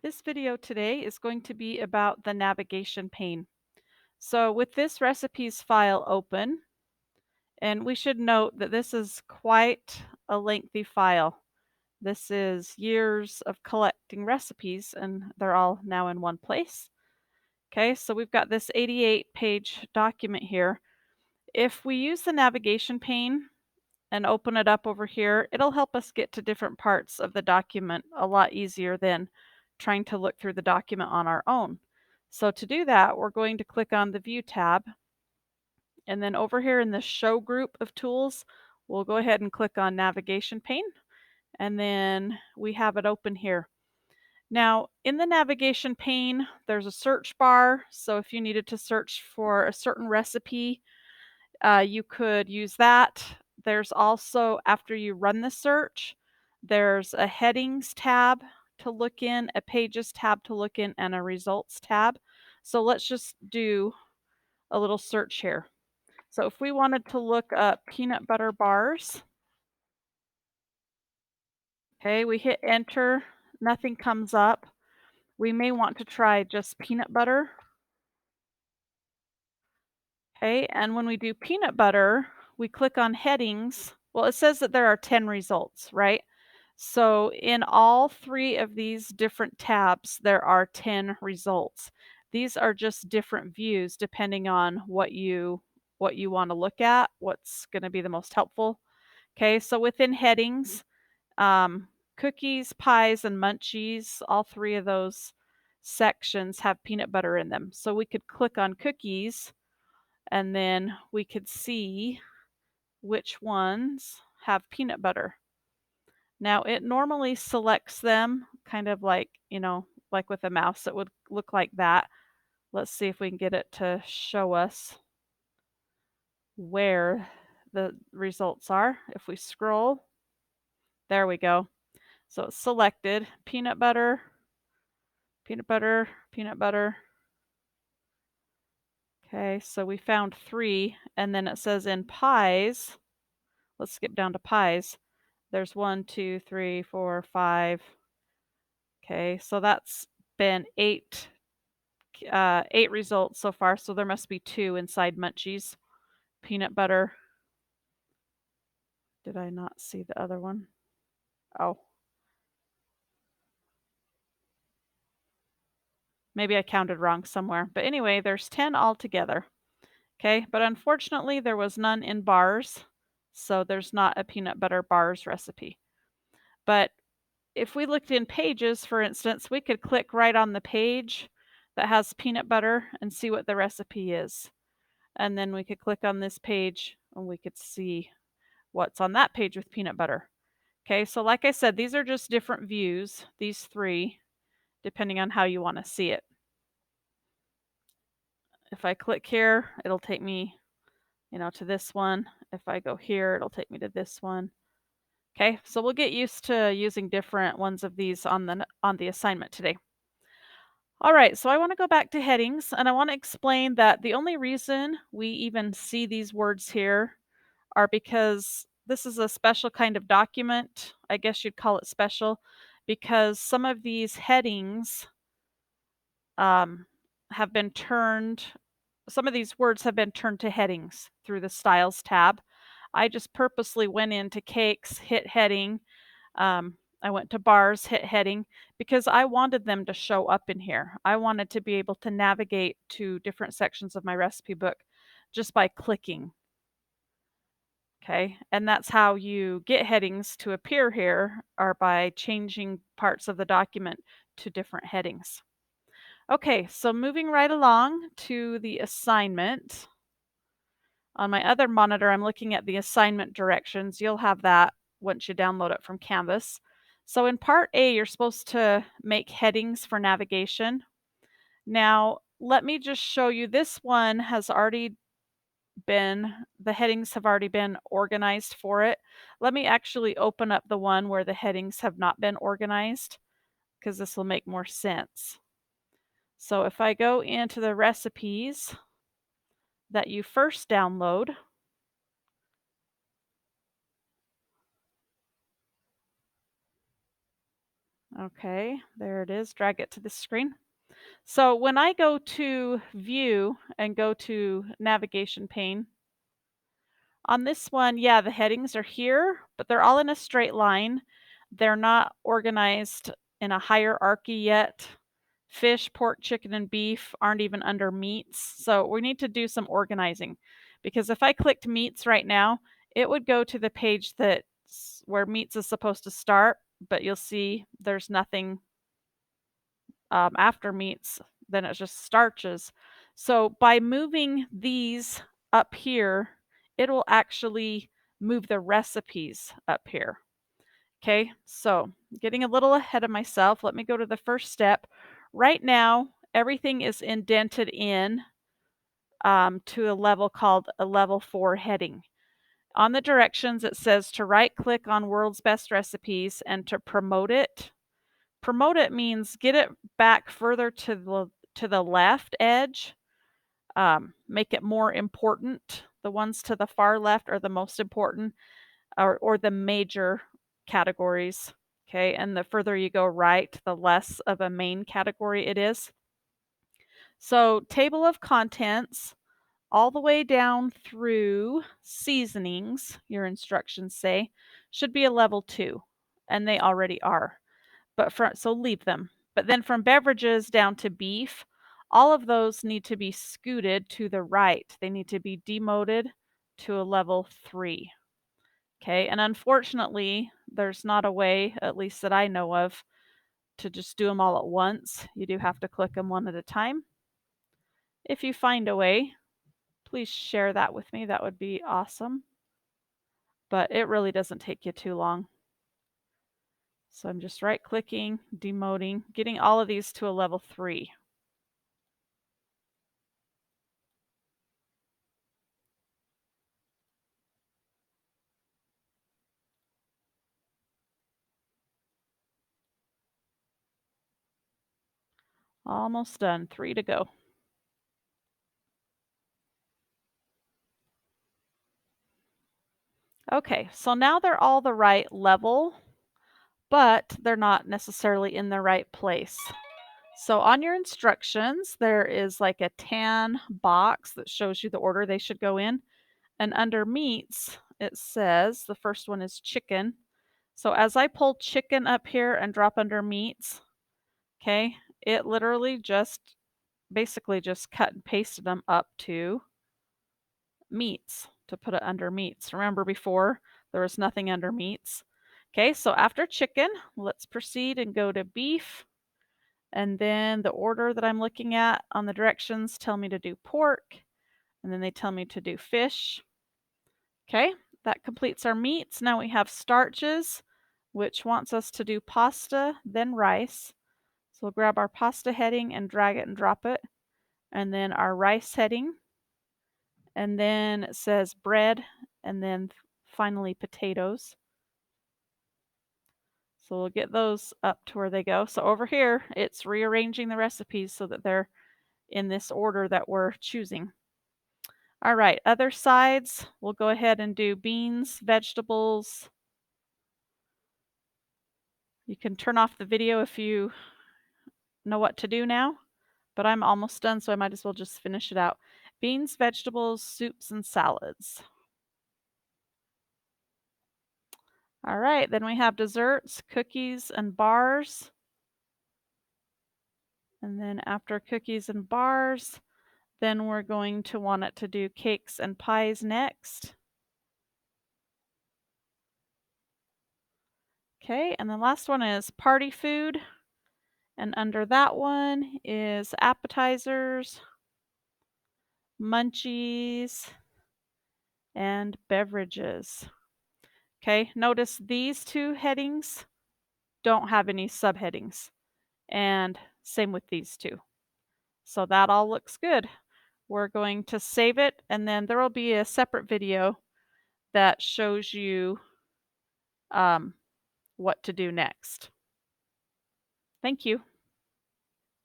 This video today is going to be about the navigation pane. So with this recipes file open, and we should note that this is quite a lengthy file. This is years of collecting recipes and they're all now in one place. Okay, so we've got this 88-page document here. If we use the navigation pane and open it up over here, it'll help us get to different parts of the document a lot easier than trying to look through the document on our own. So to do that, we're going to click on the View tab, and then over here in the Show group of tools, we'll go ahead and click on Navigation Pane, and then we have it open here. Now, in the navigation pane, there's a search bar, so if you needed to search for a certain recipe, you could use that. There's also, after you run the search, there's a headings tab to look in, a pages tab to look in, and a results tab. So let's just do a little search here. So if we wanted to look up peanut butter bars, okay, we hit enter, nothing comes up. We may want to try just peanut butter. Okay, and when we do peanut butter, we click on headings. Well, it says that there are 10 results, right? So in all three of these different tabs, there are 10 results. These are just different views depending on what you want to look at, what's going to be the most helpful. Okay, so within headings, um, cookies, pies, and munchies, all three of those sections have peanut butter in them. So we could click on cookies and then we could see which ones have peanut butter. Now it normally selects them kind of like, like with a mouse, it would look like that. Let's see if we can get it to show us where the results are. If we scroll, there we go. So it's selected peanut butter, peanut butter, peanut butter. Okay, so we found three, and then it says in pies, let's skip down to pies. There's 1, 2, 3, 4, 5. Okay, so that's been eight results so far. So there must be two inside Munchies. Peanut butter. Did I not see the other one? Oh, maybe I counted wrong somewhere. But anyway, there's 10 altogether. Okay, but unfortunately there was none in bars. So there's not a peanut butter bars recipe. But if we looked in pages, for instance, we could click right on the page that has peanut butter and see what the recipe is. And then we could click on this page and we could see what's on that page with peanut butter. Okay, so like I said, these are just different views, these three, depending on how you want to see it. If I click here, it'll take me, to this one. If I go here, it'll take me to this one. Okay, so we'll get used to using different ones of these on the assignment today. All right, so I want to go back to headings and I want to explain that the only reason we even see these words here are because this is a special kind of document. I guess you'd call it special because some of these headings um, have been turned, some of these words have been turned to headings through the Styles tab. I just purposely went into cakes, hit heading. I went to bars, hit heading, because I wanted them to show up in here. I wanted to be able to navigate to different sections of my recipe book just by clicking. Okay, and that's how you get headings to appear here, are by changing parts of the document to different headings. Okay, so moving right along to the assignment. On my other monitor, I'm looking at the assignment directions. You'll have that once you download it from Canvas. So in part A, you're supposed to make headings for navigation. Now, let me just show you, this one has already the headings have already been organized for it. Let me actually open up the one where the headings have not been organized, because this will make more sense. So if I go into the recipes that you first download, Okay, there it is. Drag it to the screen. So when I go to view and go to navigation pane, on this one, yeah, the headings are here, but they're all in a straight line. They're not organized in a hierarchy yet. Fish, pork, chicken, and beef aren't even under meats. So we need to do some organizing, because if I clicked meats right now, it would go to the page that's where meats is supposed to start, but you'll see there's nothing after meats, then it's just starches. So by moving these up here, it will actually move the recipes up here. Okay, so getting a little ahead of myself, let me go to the first step. Right now, everything is indented in to a level called a level 4 heading. On the directions, it says to right click on World's Best Recipes and to promote it. Promote it means get it back further to the left edge, make it more important. The ones to the far left are the most important, or the major categories. Okay, and the further you go right, the less of a main category it is. So, table of contents, all the way down through seasonings, your instructions say, should be a level 2, and they already are. So leave them. But then from beverages down to beef, all of those need to be scooted to the right. They need to be demoted to a level 3. Okay, and unfortunately, there's not a way, at least that I know of, to just do them all at once. You do have to click them one at a time. If you find a way, please share that with me. That would be awesome. But it really doesn't take you too long. So I'm just right clicking, demoting, getting all of these to a level 3. Almost done. 3 to go. Okay, so now they're all the right level, but they're not necessarily in the right place. So on your instructions, there is like a tan box that shows you the order they should go in. And under meats, it says the first one is chicken. So as I pull chicken up here and drop under meats, okay, it literally just basically just cut and pasted them up to meats to put it under meats. Remember before there was nothing under meats. Okay, so after chicken, let's proceed and go to beef. And then the order that I'm looking at on the directions tell me to do pork, and then they tell me to do fish. Okay, that completes our meats. Now we have starches, which wants us to do pasta, then rice. So we'll grab our pasta heading and drag it and drop it. And then our rice heading. And then it says bread, and then finally potatoes. So we'll get those up to where they go. So over here, it's rearranging the recipes so that they're in this order that we're choosing. All right, other sides, we'll go ahead and do beans, vegetables. You can turn off the video if you know what to do now, but I'm almost done, so I might as well just finish it out. Beans, vegetables, soups, and salads. All right, then we have desserts, cookies, and bars. And then after cookies and bars, then we're going to want it to do cakes and pies next. Okay, and the last one is party food. And under that one is appetizers, munchies, and beverages. Okay, notice these two headings don't have any subheadings. And same with these two. So that all looks good. We're going to save it, and then there will be a separate video that shows you what to do next. Thank you.